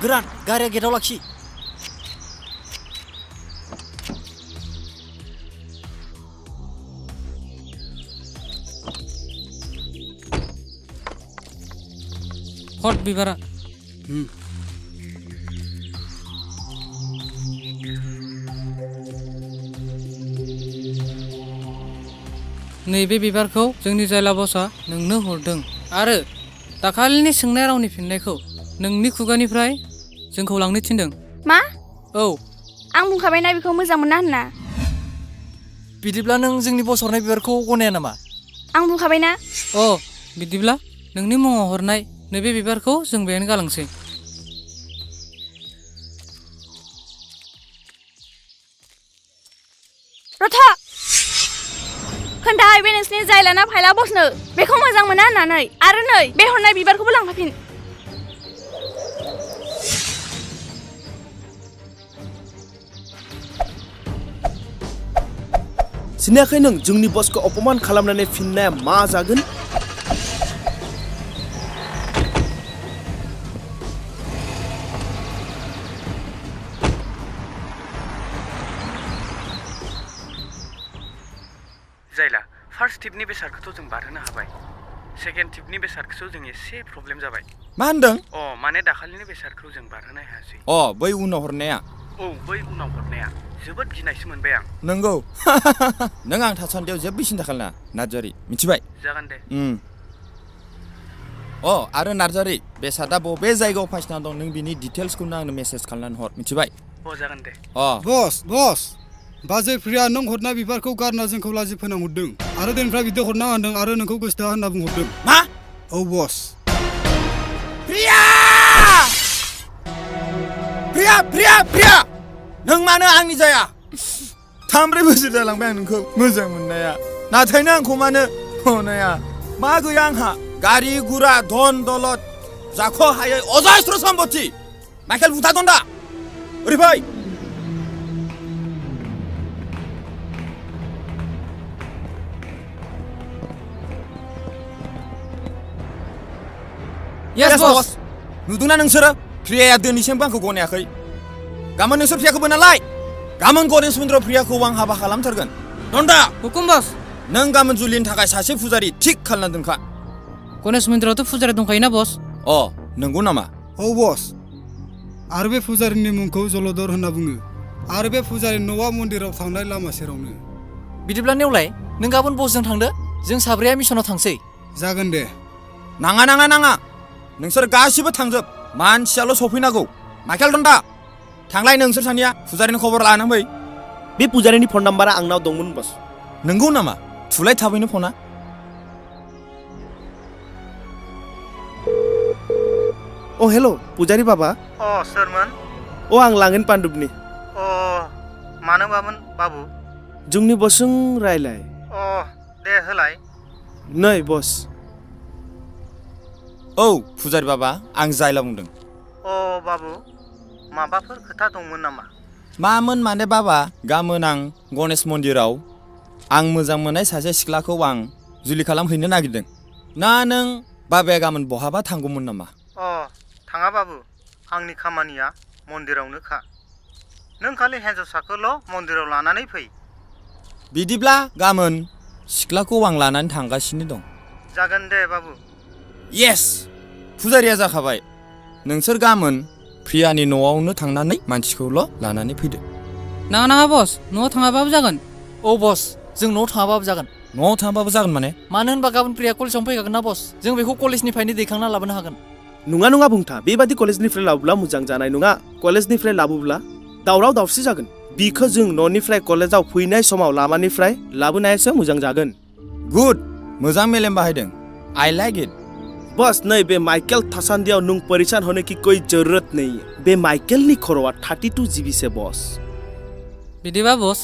गोरान गारिया गेटाव लाखि हट बिबारा नैबे बिबारखौ जोंनि जायला बसआ नोंनो हरदों आरो दाखालिनि सोंनाय रावनि फिननायखौ नोंनि खुगानिफ्राय जोंखौ लांनो थिनदों मा? औ आं बुंखाबायना बेखौ मोजां मोना होनना बिदिब्ला नों जोंनि बस हरनाय बिबारखौ गनाया नामा आं बुंखाबायना अ बिदिब्ला नोंनि मुङाव हरनाय नैबे बिबारखौ जों बेयावनो गालांसै रथ' खोन्थाहै बे नोंसिनि जायलाना फायला बसनो बेखौ मोजां मोना होननानै आरो नै बे हरनाय बिबारखौबो लांफाफिन सिनायाखै नों जोंनि बसखौ अपमान खालामनानै फिननाया मा जागोन जायला फार्स्ट टिपनि बेसादखौथ' जों बारहोनो हाबाय सेकेन्ड टिपनि बेसादखौसो जों एसे प्रब्लेम जाबाय मा होनदों माने दाखालिनि बेसादखौ जों बारहोनो हायासै बै उनाव हरनाया औ बै उनाव हरनाया जोबोद गिनायसो मोनबाय आं नंगौ नों आं थासान्दियाव जेबो सिन्था खालामना नार्जारि मिथिबाय जागोन दे आरो नार्जारि बेसादा बबे जायगायाव फासिना दं नों बिनि डिटेल्सखौनो आंनो मेसेज खालामनानै हर मिथिबाय जागोन दे बस बाजै प्रिया नों हरनाय बिबारखौ गारना जोंखौ लाजि फोनांहरदों आरो दिनैनिफ्राय बिदि हरना होनदों आरो नोंखौ गोसोथोआ होनना बुंहरदों मा औ बस प्रिया प्रिया प्रिया प्रिया नों मानो आंनि जाया 3-4 बोसोर जालांबाय आं नोंखौ मोजां मोननाया नाथाय नों आंखौ मानो अनाया मा गैया आंहा गारि गुरा धन दौलत जाख' हायै अजस्र सम्पति माइकेल बुथारदों दा ओरै फै Yes, boss. नुदोंना नोंसोरो प्रियाया दिनैसिमबो आंखौ गनायाखै गाबोन नोंसोर प्रियाखौ बोनालाय गाबोन गणेश मन्दिर प्रियाखौ आं हाबा खालामथारगोन नन्दा हुकुम बस नों गाबोन जुलिनि थाखाय सासे फुजारि थिक खालामना दोनखा गणेश मन्दिरावथ' फुजारि दंखायोना बस नंगौ नामा औ बस आरो बे फुजारिनि मुंखौ जलधर होनना बुङो आरो बे फुजारि न'आ मन्दिराव थांनाय लामा सेरावनो बिदिब्ला नेवलाय नों गाबोन बसजों थांदो जों साब्रैया मिसनाव थांसै जागोन दे नाङा नोंसोर गासिबो थांजोब मानसियाल' सफैनांगौ माइकेल दन्दा थांलाय नोंसोर सानैया फुजारिनि खबर लानानै फै बे पुजारिनि फन नाम्बारा आंनाव दंमोन बस नंगौ नामा थुलाय थाबैनो फना हेल' पुजारी बाबा सोरमोन आं लांगोन पान्डुबनि मानोबामोन बाबु जोंनि बसजों रायलाय दे होलाय नै बस फुजारि बाबा आं जायला बुंदों बाबु माबाफोर खोथा दंमोन नामा मामोन माने बाबा गाबोन आं गणेश मन्दिराव आं मोजां मोननाय सासे सिख्लाखौ आं जुलि खालामहैनो नागिरदों ना नों बाबाया गाबोन बहाबा थांगौमोन नामा थाङा बाबु आंनि खामानिया मन्दिरावनोखा नों खालि हिन्जावसाखौल' मन्दिराव लानानै फै बिदिब्ला गाबोन सिख्लाखौ आं लानानै थांगासिनो दं जागोन दे बाबु येस फुजारिया जाखाबाय नोंसोर गाबोन प्रियानि न'आवनो थांनानै मानसिखौल' लानानै फैदो नाङा बस न'आव थाङाबाबो जागोन बस जों न'आव थाङाबाबो जागोन न'आव थांबाबो जागोन माने मानो होनबा गाबोन प्रिया कलेजावनो फैखागोन ना बस जों बेखौ कलेजनिफ्रायनो दैखांना लाबोनो हागोन नङा बुंथा बेबादि कलेजनिफ्राय लाबोब्ला मोजां जानाय नङा कलेजनिफ्राय लाबोब्ला दावराव दावसि जागोन बिखौ जों न'निफ्राय कलेजाव फैनाय समाव लामानिफ्राय लाबोनायासो मोजां जागोन गुड मोजां मेलेम बाहायदों आइ लाइक इट बस नै बे माइकेल थासान्दियाव नों परेशान होने की कोई जरूरत नहीं बे माइकेलनि खर'आ 32 GB से बस बिदिबा बस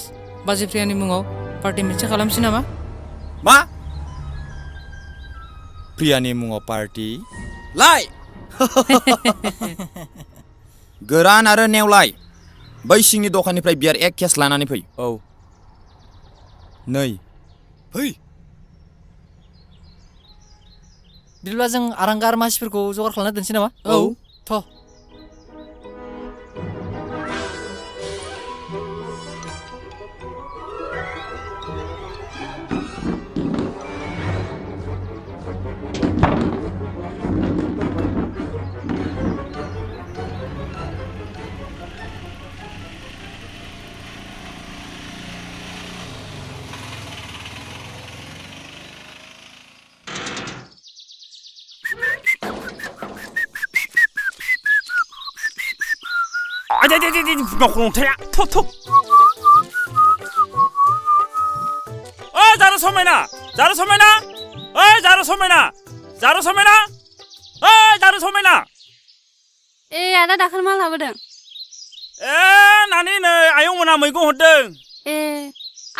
बाजै प्रियानि मुङाव पार्टि मोनसे खालामसै नामा मा प्रियानि मुङाव पार्टि लाय गोरान आरो नेवलाय बै सिंनि दखाननिफ्राय बियार 1 केस लानानै फै नै फै बिदिब्ला जों आरांगा आरो मानसिफोरखौ जगार खालामना दोनसै नामा थ दे मावखौ लंथाया थु ओइ जारु समायना ओइ जारु समायना ए आदा दाखोर मा लाबोदों ए नानि नै आयं मोना मैगं हरदों ए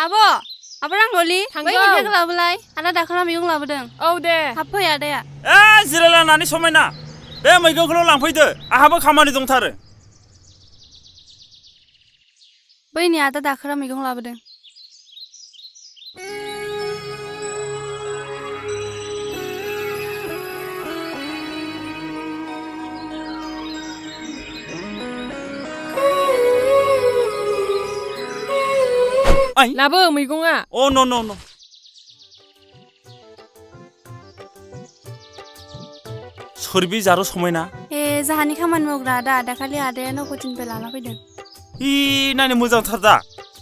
आब' रांगलि बै मैगंखौ लाबोलाय आदा दाखोरा मैगं लाबोदों औ दे हाब फै आदाया ए जिरायला नानि समायना बे मैगंखौल' लांफैदो आहाबो खामानि दंथारो बैनि आदा दाखोरा मैगं लाबोदों लाबो मैगङा अ न सोरबि जारु समायना ए जाहानि खामानि मावग्रा आदा दाखालि आदाया नखरथिनिफ्राय लाना फैदों इ नायनो मोजांथार दा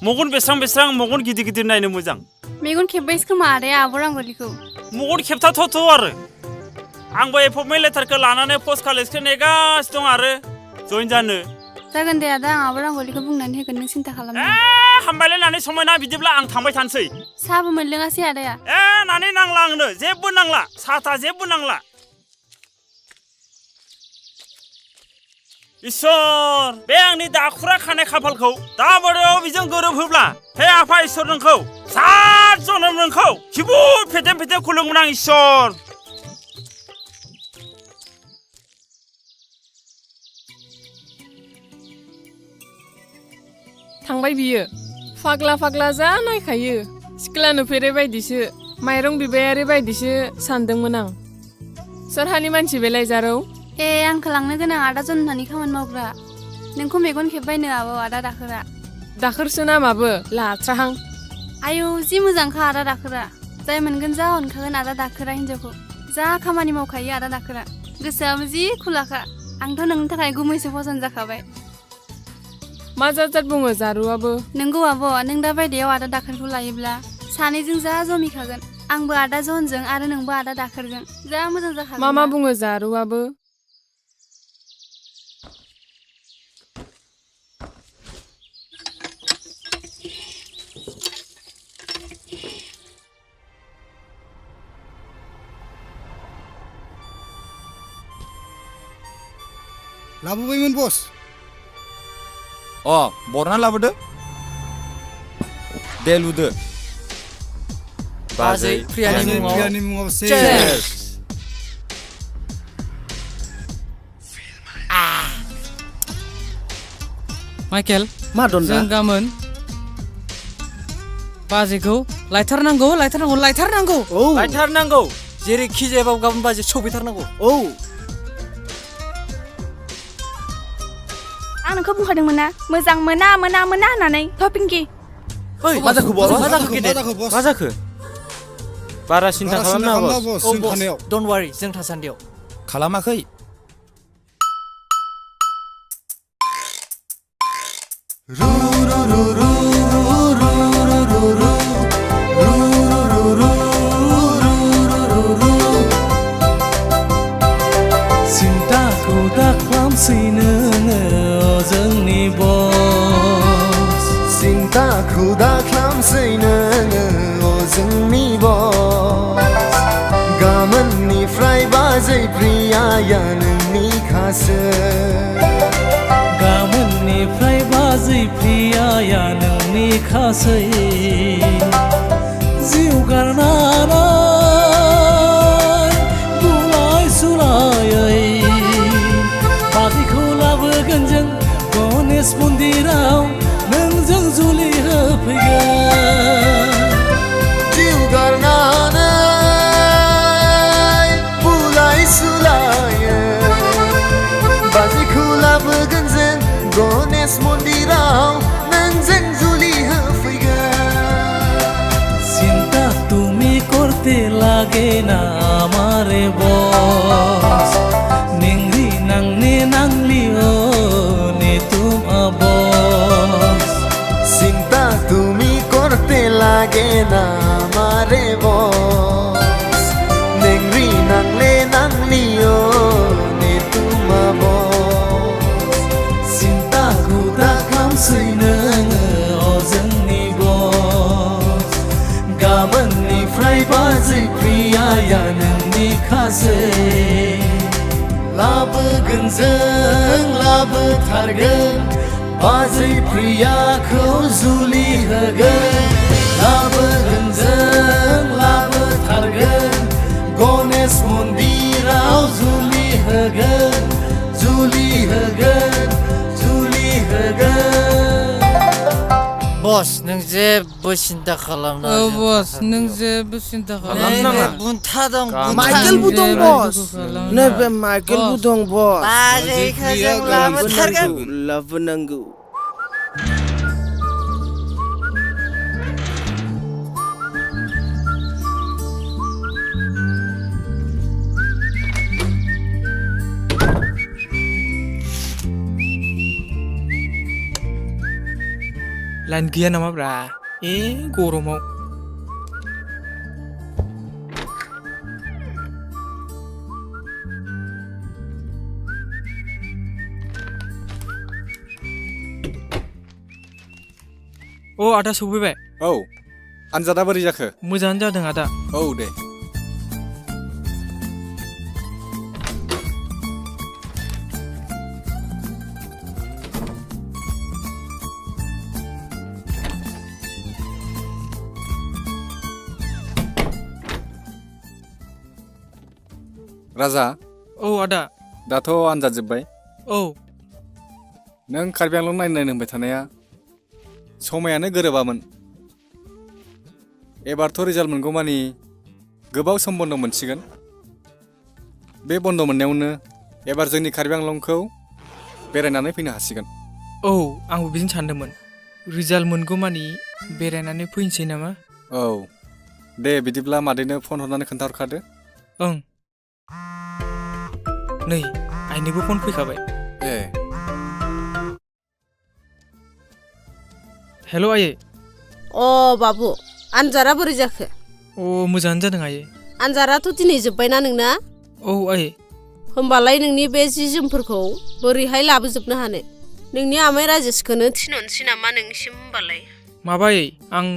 मगन बेस्रां मगन गिदिर नायनो मोजां मेगन खेब्बायसो खोमा आदाया आब' रांगलिखौ मगन खेबथाथ' आरो आंबो एपइन्टमेन्ट लेटारखौ लानानै पस्ट कलेजखौ नेगासिनो दं आरो जइन जानो जागोन दे आदा आं आब' रांगलिखौ बुंनानै होगोन नों सिन्था खालामनो हामबायलै नानि समायना बिदिब्ला आं थांबाय थानोसै साहाबो मोनलोङासै आदाया ए नानि नांला आंनो जेबो नांला साथा जेबो नांला इसोर बे आंनि दाखुरा खानाय खाफालखौ दाबोराव बिजों गोरोबहोब्ला हे आफा इसोर नोंखौ सात जनम नोंखौ खिबुद फेथेम खुलुमगोन आं इसोर थांबाय बियो फाग्ला जा नायखायो सिख्ला नुफेरै बायदिसो माइरं बिबायारि बायदिसो सानदोंमोन आं सोरहानि मानसि बेलाय जारौ ए आंखौ लांनो गोनां आदा जननानि खामानि मावग्रा नोंखौ मेगन खेब्बायनो आब' आदा दाखोरा दाखोरसो नामाबो लाथ्राहां आयौ जि मोजांखा आदा दाखोरा जाय मोनगोन जा अनखागोन आदा दाखोरा हिन्जावखौ जा खामानि मावखायो आदा दाखोरा गोसोआबो जि खुलाखा आंथ' नोंनि थाखाय गुमैसो फसन जाखाबाय मा जात बुङो जारुआबो नोंगौ आब' नों दा बायदियाव आदा दाखोरखौ लायोब्ला सानैजों जा जमिखागोन आंबो आदा जनजों आरो नोंबो आदा दाखोरजों जा मोजां जाखागोन मा बुङो जारुआबो लाबोबायमोन बस अ बरना लाबोदो दे लुदो बाजै प्रियानि मुङाव Cheers. माइकेल मा दन्दा जों गाबोन बाजैखौ लायथारनांगौ औ लायथारनांगौ जेरैखि जायाबाबो गाबोन बाजै सफैथारनांगौ औ आं नोंखौ बुंखादोंमोन ना मोजां मोना होननानै पिंकि ओइ मा जाखो बस मा जाखो बारा सिन्था खालामनाङा बस जों थानायाव डन्ट वारि जों थासान्दियाव खालामाखै सिन्ताखौ दाख्लामसै नोङो जोंनि बस सिन्ताखौ दाख्लामसै नोङो जोंनि बस गाबोननिफ्राय बाजै प्रियाया नोंनि खासो गाबोननिफ्राय बाजै प्रियाया नोंनि खासै जिउ गारनानै बुलाय सुलायै बाजैखौ लाबोगोन जों गणेश मन्दिराव नोंजों जुलि होफैगोन जिउ गारनानै बुलाय सुलायै बाजैखौ लाबोगोन जों गणेश मन्दिराव नोंजों जुलि होफैगोन चिंता তুমি করতে লাগে না আমারে বস নিংরি নাংনে নাংলিও নে তুম বস চিন্তা তুমি করতে লাগে না আমারে বস নেংরি নাংলে নাংলিও নে তুমা বস চিন্তা खासै नोङो अ जोंनि बस गाबोननिफ्राय बाजै प्रियाया नोंनि खासै लाबोगोन जों लाबोथारगोन बाजै प्रियाखौ जुलि होगोन लाबोगोन जों लाबोथारगोन गणेश मन्दिराव जुलि होगोन जुलि होगोन जुलि होगोन बस नों जेबो सिन्था खालामना औ बस नों जेबो सिन्था खालामनाङा बुन्था दं माइकेलबो दं बस नैबे माइकेलबो दं बस बाजैखौ जों लाबोथारगोन लाबोनांगौ लाइन गैया नामा ब्रा गरमाव अ आदा सफैबाय औ आनजादा बोरै जाखो मोजाङानो जादों आदा औ दे राजा औ आदा दाथ' आनजाद जोब्बाय औ नों कार्बि आंलं नायनो होनबाय थानाया समायानो गोरोबामोन एबारथ' रिजाल्ट मोनगौ मानि गोबाव सम बन्द मोनसिगोन बे बन्द मोननायावनो एबार जोंनि कार्बि आंलंखौ बेरायनानै फैनो हासिगोन औ आंबो बिदिनो सानदोंमोन रिजाल्ट मोनगौ मानि बेरायनानै फैनोसै नामा औ दे बिदिब्ला मादैनो फन हरनानै खोन्थाहरखादो ओं नै आइनोबो फन फैखाबाय ए हेल' आयै अ बाबु आनजादा बोरै जाखो अ मोजाङानो जादों आयै आनजादाथ' दिनै जोब्बायना नोंना औ आयै होमबालाय नोंनि बे जि जोमफोरखौ बोरैहाय लाबोजोबनो हानो नोंनि आमाइ राजेसखौनो थिनहरनोसै नामा नोंसिम होमबालाय माबा आयै आं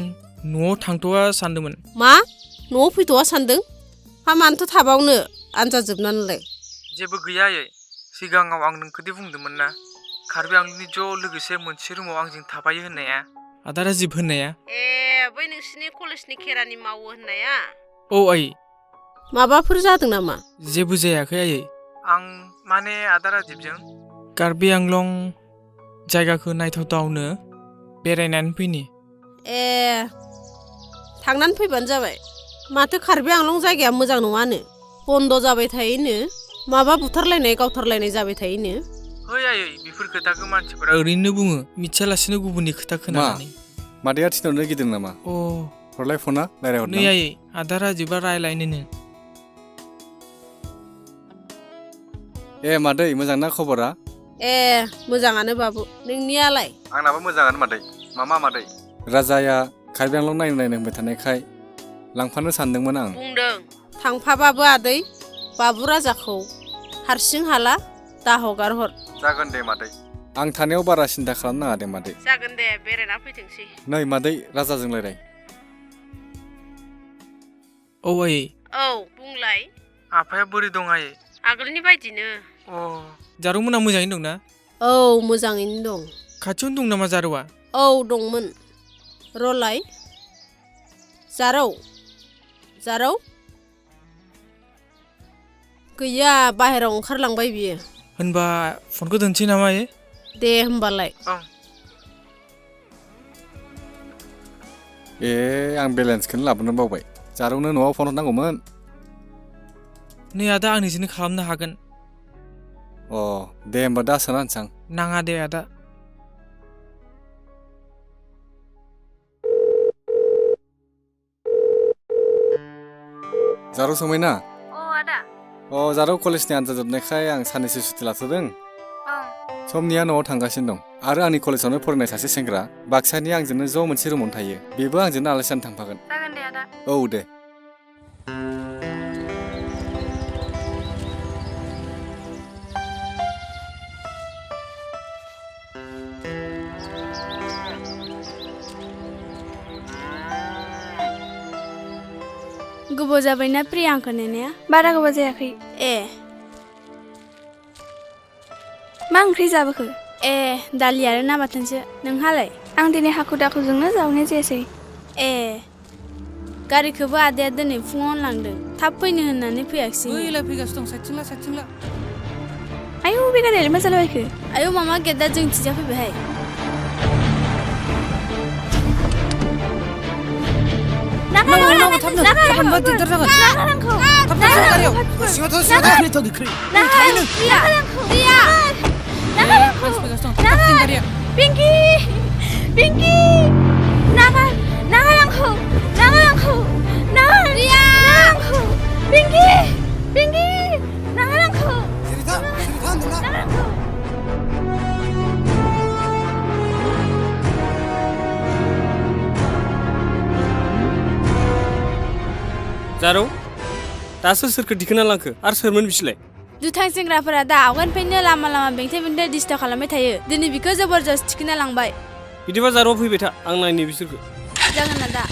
न'आव थांथ'वा सानदोंमोन मा न'आव फैथ'वा सानदों हा मानोथ' थाबावनो आनजाद जोबनानैलाय जेबो गैया आयै सिगाङाव आं नोंखौदि बुंदोंमोन ना कार्बि आंलंनि ज' लोगोसे मोनसे रुमाव आंजों थाफायो होननाया आदा राजिब होननाया ए बै नोंसिनि कलेजनि खेरानि मावो होननाया औ आयै माबाफोर जादों नामा जेबो जायाखै आयै आं माने आदा राजिबजों कार्बि आंलं जायगाखौ नायथावथावनो बेरायनानै फैनि ए थांनानै फैबानो जाबाय माथो कार्बि आंलं जायगाया मोजां नङानो बन्द जाबाय थायोनो माबा बुथारलायनाय गावथारलायनाय जाबाय थायोनो ओइ आयै बेफोर खोथाखौ मानसिफोरा ओरैनो बुङो मिथियालासिनो गुबुननि खोथा खोनानानै मादैया थिनहरनो गिदिर नामा अ हरलाय फना रायलायहरनो नै आयै आदा राजिबा रायलायनोनो ए मादै मोजां ना खबरा ए मोजाङानो बाबु नोंनियालाय आंनाबो मोजाङानो मादै मा मादै राजाया कार्बि आंलं नायनो होनबाय थानायखाय लांफानो सानदोंमोन आं बुंदों थांफाबाबो आदै बाबु राजाखौ हारसिं हाला दा हगार हर जागोन दे मादै आं थानायाव बारा सिन्था खालामनाङा दे मादै जागोन दे बेरायना फैथोंसै नै मादै राजाजों रायलाय औ आयै औ बुंलाय आफाया बोरै दं आयै आगोलनि बायदिनो अ जारौमोना मोजाङैनो दंना औ मोजाङैनो दं खाथियावनो दं नामा जारौआ औ दंमोन रलाय जारौ जारौ गैया बाहेरायाव ओंखारलांबाय बियो होनबा फनखौ दोनसै नामा आयै दे होमबालाय ए आं बेलेन्सखौनो लाबोनो बावबाय जारौनो न'आव फन हरनांगौमोन नै आदा आं निजेनो खालामनो हागोन अ दे होमबा दा सोना होनसां नाङा दे आदा जारौ समायना अ आदा अ जारौ कलेजनि आनजाद जोबनायखाय आं साननैसो सुटि लाथ'दों समनिया न'आव थांगासिनो दं आरो आंनि कलेजावनो फरायनाय सासे सेंग्रा बाक्सानि आंजोंनो ज' मोनसे रुमावनो थायो बेबो आंजोंनो आलासि जानो थांफागोन जागोन दे आदा औ दे गोबाव जाबायना प्रिया आंखौ नेनाया बारा गोबाव जायाखै ए मा ओंख्रि जाबोखो ए दालि आरो ना बाथोनसो नोंहालाय आं दिनै हाखु दाखुजोंनो जावनाय जायासै ए गारिखौबो आदाया दिनै फुङावनो लांदों थाब फैनो होननानै फैयाखिसै ओइलाय फैगासिनो दं साइथिंला आयौ बे गारियालाय मा जालाबायखो आयौ मामा गेदा जोंथिजा फैबायहाय जारौ दासो सोरखौ दिखोना लांखो आरो सोरमोन बिसोरलाय दुथां सेंग्राफोरा दा आवगायनिफ्रायनो लामा लामा बेंथे बेंथे डिस्टार्ब खालामबाय थायो दिनै बिखौ जबरदस्त थिखोना लांबाय बिदिबा जारौ फैबाय था आं नायनि बिसोरखौ जागोन आदा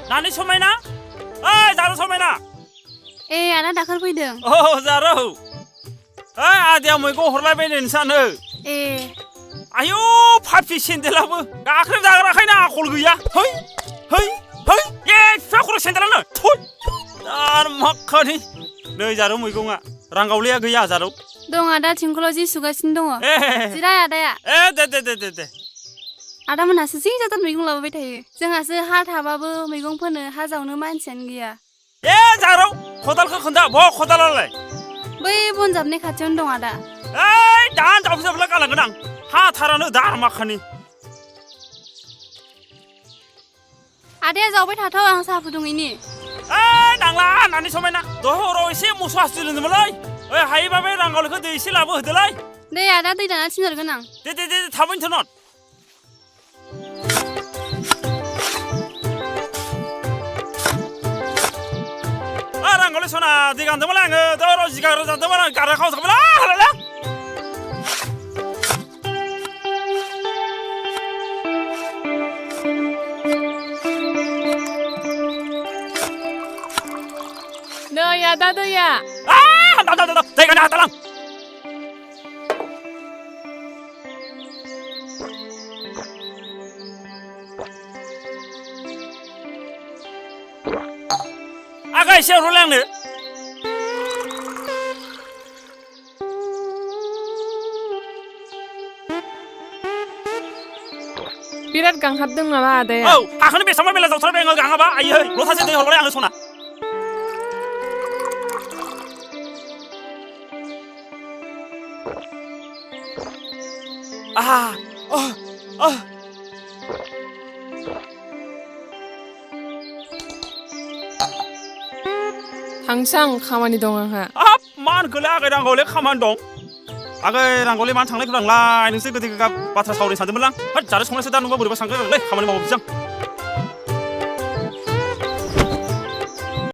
नानि समायना ओइ जारौ समायना ए आदा दाखोर फैदों औ जारौ ओइ आदाया मैगं हरलायबाय नोंसानो ए आयौ फाफि सेन्देलाबो गाख्रेब जाग्राखायनो आखल गैया है है है ए फिफा खर' सेन्देलानो थुइ दार माखानि नै जारौ मैगङा रांगावलिया गैया जारौ दं आदा थिंखलाव जि सुगासिनो दङ जिराय आदाया ए दे आदा मोनहासो जि जाथार मैगं लाबोबाय थायो जोंहासो हा थाबाबो मैगं फोनो हा जावनो मानसियानो गैया ए जारौ खदालखौ खोन्था ब खदालालाय बै बन जाबनाय खाथियावनो दं आदा ओइ दान जावजाबला गालांगोन आं हा थारानो दार माखानि आदाया जावबाय थाथाव आं साहा फुदुङैनि ओइ नांला नानि समायना दहाय हराव एसे मोसौ हासुदै लोंदोंमोनलै ओइ हायोबा बे रांगावलिखौ दै एसे लाबो होदोलाय दे आदा दै दाना थिनहरगोन आं दे थाबैनो थोनहर रांगावलि सना दै गानदोंमोन आङो दर जिगार जादोंमोन आं गारा खावजोबबाय नै आदा दैया दै गाना हातालां आगा एसे हरलाय आंनो बिराद गांहाबदों नामा आदाया औ आखानो बेसेबां बेला जावथारबाय आङो गाङाबा आयै लथासे दै हरबाय आंनो सना थांसां खामानि दं आंहा हाब मा होनखोलै आगै रांगावले खामानि दं आगै रांगावले मानो थांलाय फैलांलाय नोंसोर गोदै गोगा बाथ्रा सावरायनो सानदोंमोनलां होद जानो संनायसो दा नङा बोरैबा सानगोनलै खामानि मावो बिसां